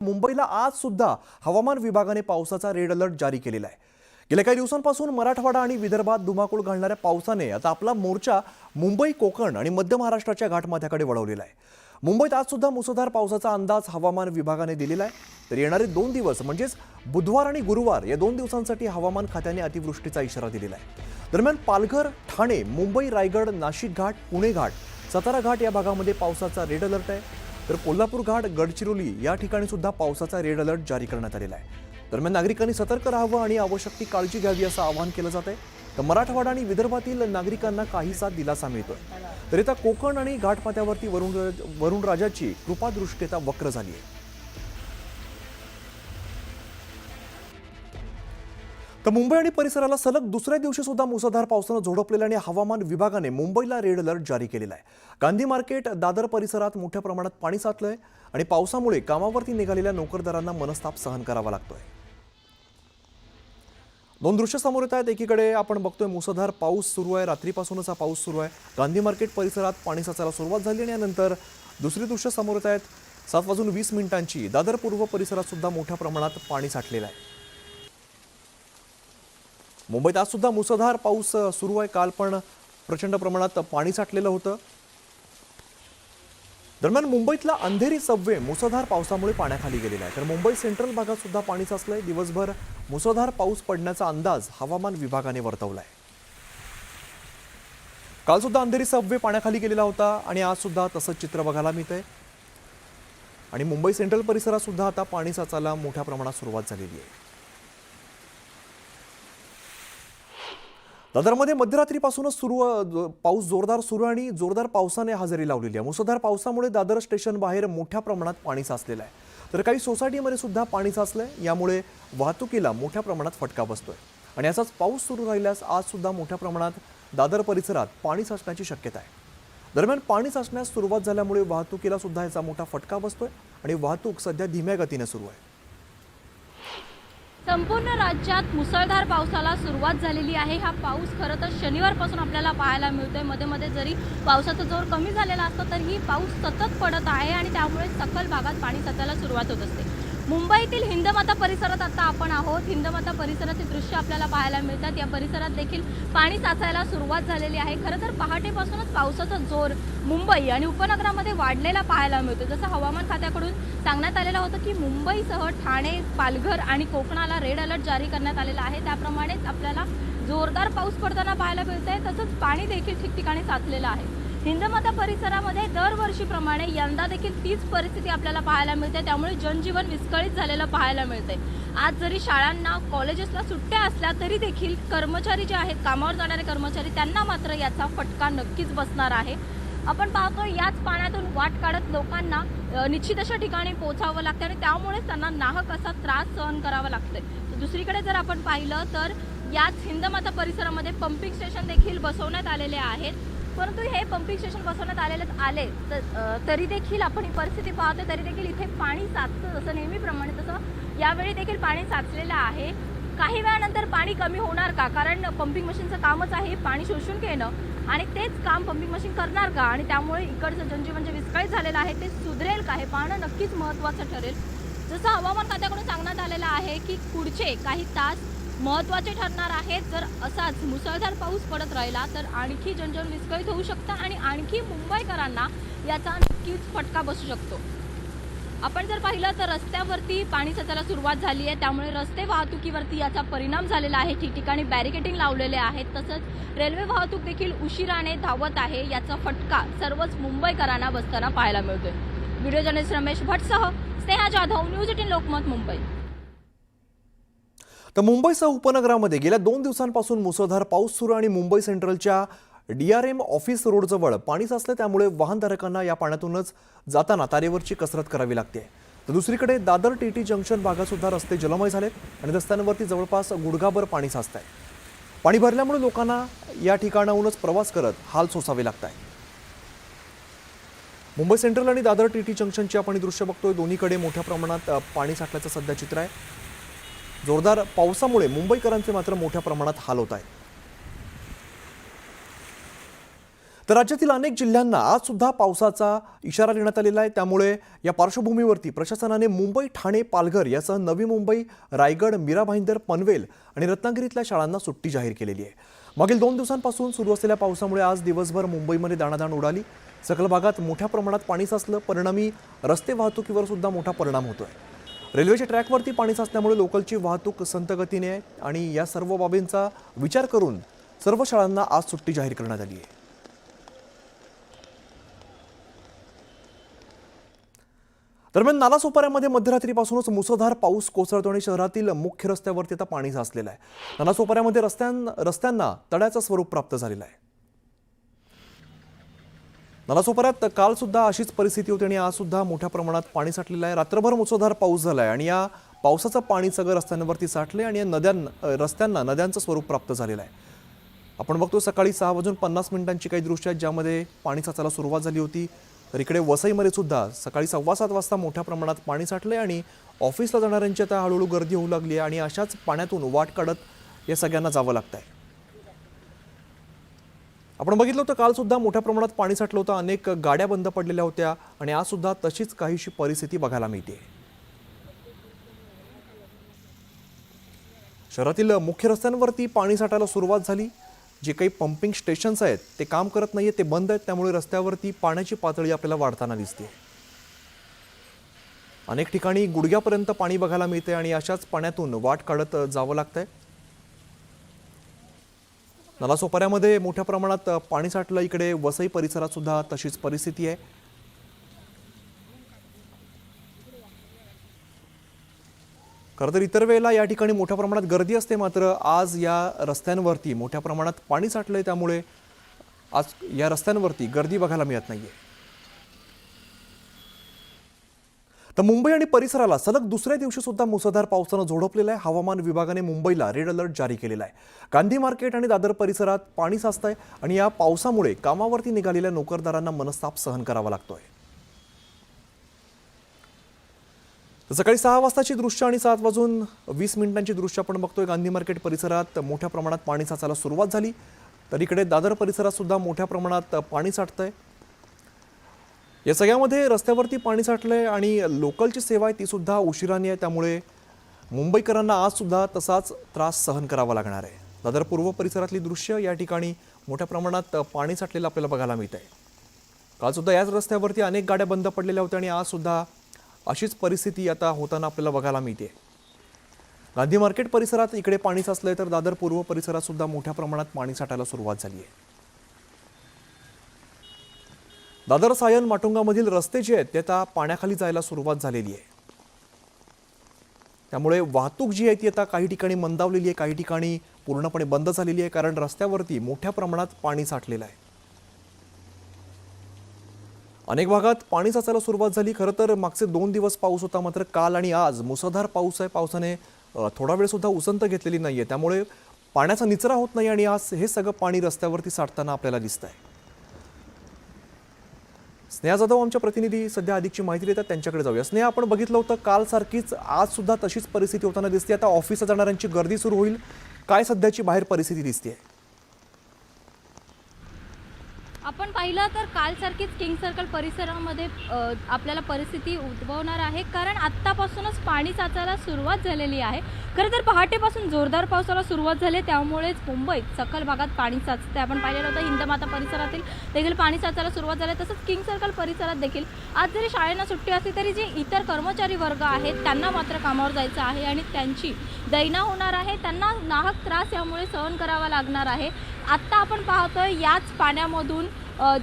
मुंबईला आज सुद्धा हवामान विभागाने पावसाचा रेड अलर्ट जारी केलेला आहे। गेल्या काही दिवसांपासून मराठवाडा आणि विदर्भात धुमाकूळ घालणाऱ्या पावसाने आता आपला मोर्चा मुंबई, कोकण आणि मध्य महाराष्ट्राच्या घाटमाथ्याकडे वळवलेला आहे। मुंबईत आज सुद्धा मुसळधार पावसाचा अंदाज हवामान विभागाने दिलेला आहे। तर येणारे 2 दिवस म्हणजेच बुधवार आणि गुरुवार या 2 दिवसांसाठी हवामान खात्याने अतिवृष्टीचा इशारा दिलेला आहे। दरम्यान पालघर, ठाणे, मुंबई, रायगड, नाशिक घाट, पुणे घाट, सातारा घाट या भागामध्ये पावसाचा रेड अलर्ट आहे। तर कोल्हापूर घाट, गडचिरोली या ठिकाणी सुद्धा पावसाचा रेड अलर्ट जारी करण्यात आलेला आहे। दरम्यान नागरिकांनी सतर्क राहावं आणि आवश्यक ती काळजी घ्यावी असं आवाहन केलं जात आहे। तर मराठवाडा आणि विदर्भातील नागरिकांना काहीसा दिलासा मिळतोय। तर आता कोकण आणि घाटमाथ्यावरती वरुण राजाची कृपादृष्टी आता वक्र झाली आहे। तर मुंबई आणि परिसराला सलग दुसऱ्या दिवशी सुद्धा मुसळधार पावसानं झोडपलेल्या आणि हवामान विभागाने मुंबईला रेड अलर्ट जारी केलेला आहे। गांधी मार्केट, दादर परिसरात मोठ्या प्रमाणात पाणी साचलंय आणि पावसामुळे कामावरती निघालेल्या नोकरदारांना मनस्ताप सहन करावा लागतोय। 2 दृश्य समोर येत आहेत। एकीकडे आपण बघतोय मुसळधार पाऊस सुरू आहे, रात्रीपासूनच हा पाऊस सुरू आहे। गांधी मार्केट परिसरात पाणी साचायला सुरुवात झाली आणि यानंतर दुसरी दृश्य समोर येत आहेत। 7:20 दादर पूर्व परिसरात सुद्धा मोठ्या प्रमाणात पाणी साठलेलं आहे। मुंबईत आज सुद्धा मुसळधार पाऊस सुरू आहे। काल पण प्रचंड प्रमाणात पाणी साठलेलं होतं। दरम्यान मुंबईतला अंधेरी सबवे मुसळधार पावसामुळे पाण्याखाली गेलेला आहे। तर मुंबई सेंट्रल भागात सुद्धा पाणी साचलंय। दिवसभर मुसळधार पाऊस पडण्याचा अंदाज हवामान विभागाने वर्तवलाय। काल सुद्धा अंधेरी सबवे पाण्याखाली गेलेला होता आणि आज सुद्धा तसंच चित्र बघायला मिळतंय आणि मुंबई सेंट्रल परिसरात सुद्धा आता पाणी साचायला मोठ्या प्रमाणात सुरुवात झालेली आहे। दादरमध्ये मध्यरात्रीपासूनच पाऊस जोरदार सुरू आणि जोरदार पावसाने हजेरी लावलेली आहे। मुसळधार पावसामुळे दादर स्टेशन बाहेर मोठ्या प्रमाणात पाणी साचलेलं आहे। तर काही सोसायटीमध्ये सुद्धा पाणी साचलंय, यामुळे वाहतुकीला मोठ्या प्रमाणात फटका बसतोय आणि असाच पाऊस सुरू राहिल्यास आज सुद्धा मोठ्या प्रमाणात दादर परिसरात पाणी साचण्याची शक्यता आहे। दरम्यान पाणी साचण्यास सुरुवात झाल्यामुळे वाहतुकीला सुद्धा याचा मोठा फटका बसतोय आणि वाहतूक सध्या धीम्या गतीने सुरू आहे। संपूर्ण राज्यात मुसळधार पावसाला सुरुवात झालेली आहे। हा पाऊस खरं तर शनिवारपासून आपल्याला पाहायला मिळतोय। मध्ये मध्ये जरी पावसाचा जोर कमी झालेला असतो तरीही पाऊस सतत पडत आहे आणि त्यामुळे सखल भागात पाणी साचायला सुरुवात होत असते। मुंबईतील हिंदमाता परिसरात आता आपण आहोत। हिंदमाता परिसराचे दृश्य आपल्याला पाहायला मिळतात। या परिसरात देखील पाणी साचायला सुरुवात झालेली आहे। खरं तर पहाटेपासूनच पावसाचा जोर मुंबई आणि उपनगरामध्ये वाढलेला पाहायला मिळतो। जसं हवामान खात्याकडून सांगण्यात आलेलं होतं की मुंबईसह ठाणे, पालघर आणि कोकणाला रेड अलर्ट जारी करण्यात आलेला आहे। त्याप्रमाणेच आपल्याला जोरदार पाऊस पडताना पाहायला मिळतंय। तसंच पाणी देखील ठिकठिकाणी साचलेलं आहे। हिंदमाता परिसरामध्ये दरवर्षीप्रमाणे यंदा देखील तीच परिस्थिती आपल्याला पाहायला मिळते। त्यामुळे जनजीवन विस्कळीत झालेलं पाहायला मिळते। आज जरी शाळांना, कॉलेजेसला सुट्ट्या असल्या तरी देखील कर्मचारी जे आहेत, कामावर जाणारे कर्मचारी, त्यांना मात्र याचा फटका नक्कीच बसणार आहे। आपण पाहतो याच पाण्यातून वाट काढत लोकांना निश्चित अशा ठिकाणी पोहोचावं लागतं आणि त्यामुळे त्यांना नाहक असा त्रास सहन करावा लागतोय। दुसरीकडे जर आपण पाहिलं तर याच हिंदमाता परिसरामध्ये पंपिंग स्टेशन देखील बसवण्यात आलेले आहेत। परंतु हे पंपिंग स्टेशन बसवण्यात आले तरी देखील आपण ही परिस्थिती पाहतो, तरी देखील इथे पाणी साचतं। जसं नेहमीप्रमाणे तसं यावेळी देखील पाणी साचलेलं आहे। काही वेळानंतर पाणी कमी होणार का? कारण पंपिंग मशीनचं कामच आहे पाणी शोषून घेणं आणि तेच काम पंपिंग मशीन करणार का? आणि त्यामुळे इकडचं जनजीवन जे विस्कळीत झालेलं आहे ते सुधरेल का? हे पाहणं नक्कीच महत्त्वाचं ठरेल। जसं हवामान खात्याकडून सांगण्यात आलेलं आहे की पुढचे काही तास महत्त्वाचे ठरणार आहेत। जर असाच मुसळधार पाऊस पडत राहिला तर आणखी जनजीवन विस्कळीत होऊ शकतं आणि आणखी मुंबईकरांना याचा नक्कीच फटका बसू शकतो। आपण जर पाहिलं तर रस्त्यावरती पाणी साचायला सुरुवात झाली आहे। त्यामुळे रस्ते वाहतुकीवरती याचा परिणाम झालेला आहे। ठिकठिकाणी बॅरिकेडिंग लावलेले आहेत। तसंच रेल्वे वाहतूक देखील उशिराने धावत आहे। याचा फटका सर्वच मुंबईकरांना बसताना पाहायला मिळतोय। व्हिडिओ जर्नलिस्ट रमेश भट्टसह स्नेहा जाधव, न्यूज 18 लोकमत, मुंबई। तर मुंबईसह उपनगरामध्ये गेल्या 2 दिवसांपासून मुसळधार पाऊस सुरू आणि मुंबई सेंट्रलच्या DRM ऑफिस रोडजवळ पाणी साचलं। त्यामुळे वाहनधारकांना या पाण्यातूनच जाताना तारेवरची कसरत करावी लागते। तर दुसरीकडे दादर TT जंक्शन भागात सुद्धा रस्ते जलमय झालेत आणि रस्त्यांवरती जवळपास गुडघाभर पाणी साचतंय। पाणी भरल्यामुळे लोकांना या ठिकाणाहूनच प्रवास करत हाल सोसावे लागत आहेत। मुंबई सेंट्रल आणि दादर TT जंक्शनची आपण दृश्य बघतोय। दोन्हीकडे मोठ्या प्रमाणात पाणी साठल्याचं सध्या चित्र आहे। जोरदार पावसामुळे मुंबईकरांचे मात्र मोठ्या प्रमाणात हाल होत आहेत। तर राज्यातील अनेक जिल्ह्यांना आज सुद्धा पावसाचा इशारा देण्यात आलेला आहे। त्यामुळे या पार्श्वभूमीवरती प्रशासनाने मुंबई, ठाणे, पालघर यासह नवी मुंबई, रायगड, मीरा भाईंदर, पनवेल आणि रत्नागिरीतल्या शाळांना सुट्टी जाहीर केलेली आहे। मागील 2 दिवसांपासून सुरू असलेल्या पावसामुळे आज दिवसभर मुंबईमध्ये दाणादाण उडाली। सकल भागात मोठ्या प्रमाणात पाणी साचलं, परिणामी रस्ते वाहतुकीवर सुद्धा मोठा परिणाम होतोय। रेल्वेच्या ट्रॅकवरती पाणी साचल्यामुळे लोकलची वाहतूक संथ गतीने आहे आणि या सर्व बाबींचा विचार करून सर्व शाळांना आज सुट्टी जाहीर करण्यात आली आहे। दरम्यान नालासोपाऱ्यामध्ये मध्यरात्रीपासूनच मुसळधार पाऊस कोसळतो आणि शहरातील मुख्य रस्त्यावरती आता पाणी साचलेलं आहे। नालासोपाऱ्यामध्ये रस्त्यांना तड्याचं स्वरूप प्राप्त झालेलं आहे। नालासोपाऱ्यात काल सुद्धा अशीच परिस्थिती होती आणि आज सुद्धा मोठ्या प्रमाणात पाणी साठलेलं आहे। रात्रभर मुसळधार पाऊस झालाय आणि या पावसाचं पाणी सगळं रस्त्यांवरती साठले आणि रस्त्यांना नद्यांचं स्वरूप प्राप्त झालेलं आहे। आपण बघतो सकाळी 6:50 काही दृश्य आहेत ज्यामध्ये पाणी साचायला सुरुवात झाली होती। तर इकडे वसईमध्ये सुद्धा सकाळी 7:15 वाजता मोठ्या प्रमाणात पाणी साठले आणि ऑफिसला जाणाऱ्यांची आता हळूहळू गर्दी होऊ लागली आहे आणि अशाच पाण्यातून वाट काढत या सगळ्यांना जावं लागतंय। आपण बघितलं होतं काल सुद्धा मोठ्या प्रमाणात पाणी साठलं होतं, अनेक गाड्या बंद पडलेल्या होत्या आणि आज सुद्धा तशीच काहीशी परिस्थिती बघायला मिळते। शहरातील मुख्य रस्त्यांवरती पाणी साठायला सुरुवात झाली। जे काही पंपिंग स्टेशन्स आहेत ते काम करत नाहीये, ते बंद आहेत, त्यामुळे रस्त्यावरती पाण्याची पातळी आपल्याला वाढताना दिसते। अनेक ठिकाणी गुडघ्यापर्यंत पाणी बघायला मिळते आणि अशाच पाण्यातून वाट काढत जावं लागतंय। नालासोपाऱ्यामध्ये मोठ्या प्रमाणात पाणी साठलं, इकडे वसई परिसरात सुद्धा तशीच परिस्थिती आहे। खरं तर इतर वेळेला या ठिकाणी मोठ्या प्रमाणात गर्दी असते, मात्र आज या रस्त्यांवरती मोठ्या प्रमाणात पाणी साठलंय त्यामुळे आज या रस्त्यांवरती गर्दी बघायला मिळत नाहीये। तर मुंबई आणि परिसराला सलग दुसऱ्या दिवशी सुद्धा मुसळधार पावसानं झोडपलेलं आहे। हवामान विभागाने मुंबईला रेड अलर्ट जारी केलेला आहे। गांधी मार्केट आणि दादर परिसरात पाणी साचतंय आणि या पावसामुळे कामावरती निघालेल्या नोकरदारांना मनस्ताप सहन करावा लागतोय। सकाळी 6 वाजताची दृश्य आणि 7:20 दृश्य आपण बघतोय। गांधी मार्केट परिसरात मोठ्या प्रमाणात पाणी साचायला सुरुवात झाली, तर इकडे दादर परिसरात सुद्धा मोठ्या प्रमाणात पाणी साठतंय। या सगळ्यामध्ये रस्त्यावरती पाणी साठलंय आणि लोकलची सेवा आहे ती सुद्धा उशिराने आहे, त्यामुळे मुंबईकरांना आज सुद्धा तसाच त्रास सहन करावा लागणार आहे। दादर पूर्व परिसरातली दृश्य या ठिकाणी मोठ्या प्रमाणात पाणी साठलेलं आपल्याला बघायला मिळत आहे। काल सुद्धा याच रस्त्यावरती अनेक गाड्या बंद पडलेल्या होत्या आणि आज सुद्धा अशीच परिस्थिती आता होताना आपल्याला बघायला मिळते। गांधी मार्केट परिसरात इकडे पाणी साचलंय, तर दादर पूर्व परिसरात सुद्धा मोठ्या प्रमाणात पाणी साठायला सुरुवात झाली आहे। दादर सायन माटुंगामधील रस्ते जे आहेत ते आता पाण्याखाली जायला सुरुवात झालेली आहे, त्यामुळे वाहतूक जी आहे ती आता काही ठिकाणी मंदावलेली आहे, काही ठिकाणी पूर्णपणे बंद झालेली आहे, कारण रस्त्यावरती मोठ्या प्रमाणात पाणी साठलेलं आहे। अनेक भागात पाणी साचायला सुरुवात झाली। खरं तर मागचे 2 दिवस पाऊस होता, मात्र काल आणि आज मुसळधार पाऊस आहे। पावसाने थोडा वेळ सुद्धा उसंत घेतलेली नाहीये, त्यामुळे पाण्याचा निचरा होत नाही आणि आज हे सगळं पाणी रस्त्यावरती साठताना आपल्याला दिसत आहे। स्नेहा जाधव आमच्या प्रतिनिधी सध्या अधिकची माहिती देतात, त्यांच्याकडे जाऊया। स्नेहा, आपण बघितलं होतं काल सारखीच आज सुद्धा तशीच परिस्थिती होताना दिसते। आता ऑफिसला जाणाऱ्यांची गर्दी सुरू होईल, काय सध्याची बाहेर परिस्थिती दिसते? आपण पाहिलं तर कालसारखीच किंग सर्कल परिसरामध्ये आपल्याला परिस्थिती उद्भवणार आहे, कारण आत्तापासूनच पाणी साचायला सुरुवात झालेली आहे। खरं तर पहाटेपासून जोरदार पावसाला सुरुवात झाली, त्यामुळेच मुंबईत सकल भागात पाणी साचते। आपण पाहिलेलं होतं हिंदमाता परिसरातील देखील पाणी साचायला सुरुवात झाली, तसंच किंग सर्कल परिसरात देखील आज जरी शाळेंना सुट्टी असली तरी जे इतर कर्मचारी वर्ग आहेत त्यांना मात्र कामावर जायचं आहे आणि त्यांची दैना होणार आहे, त्यांना नाहक त्रास यामुळे सहन करावा लागणार आहे। आत्ता आपण पाहतोय याच पाण्यामधून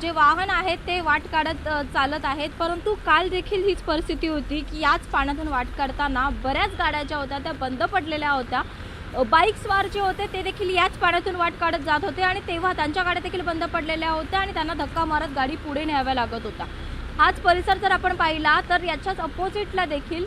जे वाहन आहेत ते वाट काढत चालत आहेत, परंतु काल देखील हीच परिस्थिती होती की याच पाण्यातून वाट काढताना बऱ्याच गाड्या ज्या होत्या त्या बंद पडलेल्या होत्या। बाईक्सवार जे होते ते देखील याच पाण्यातून वाट काढत जात होते आणि तेव्हा त्यांच्या गाड्या देखील बंद पडलेल्या होत्या आणि त्यांना धक्का मारत गाडी पुढे न्याव्या लागत होता। हाच परिसर जर आपण पाहिला तर याच्याच अपोजिटला देखील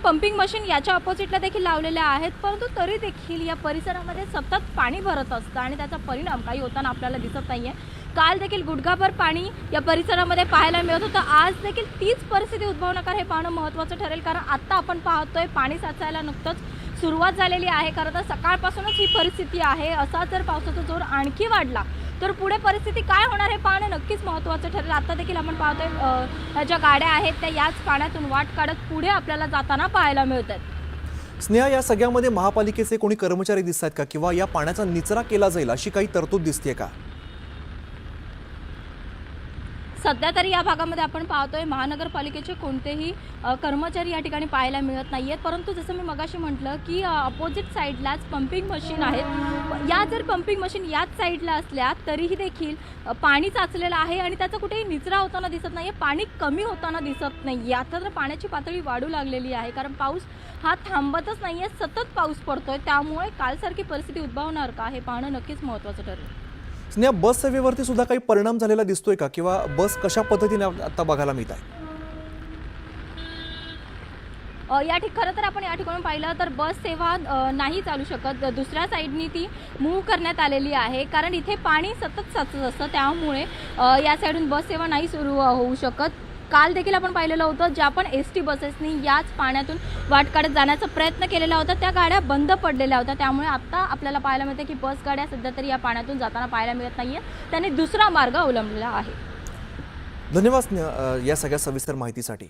पंपिंग मशीन याच्या अपोजिटला देखील लावलेल्या आहेत, परंतु तरी देखील या परिसरामध्ये सतत पाणी भरत असतं आणि त्याचा परिणाम काही होताना आपल्याला दिसत नाहीये। काल देखील गुडघाभर पाणी या परिसरामध्ये पाहायला मिळत होतं, आज देखील तीच परिस्थिती उद्भवणार हे पाहणं महत्त्वाचं ठरेल, कारण आत्ता आपण पाहतोय पाणी साचायला नुकतंच सुरुवात झालेली आहे। खरं तर सकाळपासूनच ही परिस्थिती आहे। असा जर पावसाचा जोर आणखी वाढला तर पुढे परिस्थिती काय होणार हे पाहणं नक्कीच महत्त्वाचं ठरेल. आता देखील आपण पाहतोय ज्या गाड्या आहेत त्या याच पाण्यातून वाट काढत पुढे आपल्याला जाताना पाहायला मिळतात. स्नेहा, या सगळ्यामध्ये महापालिकेचे कोणी कर्मचारी दिसत आहेत का किंवा या पाण्याचा निचरा केला जाईल अशी काही तरतूद दिसते का? सध्या तरी या भागामध्ये आपण पाहतोय महानगरपालिकेचे कोणतेही कर्मचारी या ठिकाणी पाहायला मिळत नाही आहेत. परंतु जसं मी मगाशी म्हटलं की अपोजिट साईडलाच पंपिंग मशीन आहेत. या जर पंपिंग मशीन याच साईडला असल्या तरीही देखील पाणी साचलेलं आहे आणि त्याचा कुठेही निचरा होताना दिसत नाही आहे. पाणी कमी होताना दिसत नाही आहे. आता तर पाण्याची पातळी वाढू लागलेली आहे, कारण पाऊस हा थांबतच नाही आहे, सतत पाऊस पडतोय. त्यामुळे कालसारखी परिस्थिती उद्भवणार का हे पाहणं नक्कीच महत्त्वाचं ठरेल. स्नेहा, बस सेवेवरती सुद्धा काही परिणाम झालेला दिसतोय का किंवा बस कशा पद्धतीने आता बघायला मिळत आहे? खरं तर आपण या ठिकाणी पाहिलं तर बस सेवा नाही चालू शकत. दुसऱ्या साईडनी ती मूव्ह करण्यात आलेली आहे, कारण इथे पाणी सतत साचत असतं. त्यामुळे या साईडून बस सेवा नाही सुरू होऊ शकत. काल देखील आपण पाहिलेलं होतं, ज्या पण एस-टी बसेसनी याच पाण्यातून वाट काढत जाण्याचा प्रयत्न केलेला होता त्या गाड्या बंद पडलेल्या होत्या. त्यामुळे आता आपल्याला पाहायला मिळते की बस गाड्या सध्या तरी या पाण्यातून जाताना पाहायला मिळत नाही आहे. त्याने दुसरा मार्ग अवलंबलेला आहे. धन्यवाद स्नेहा या सगळ्या सविस्तर माहितीसाठी.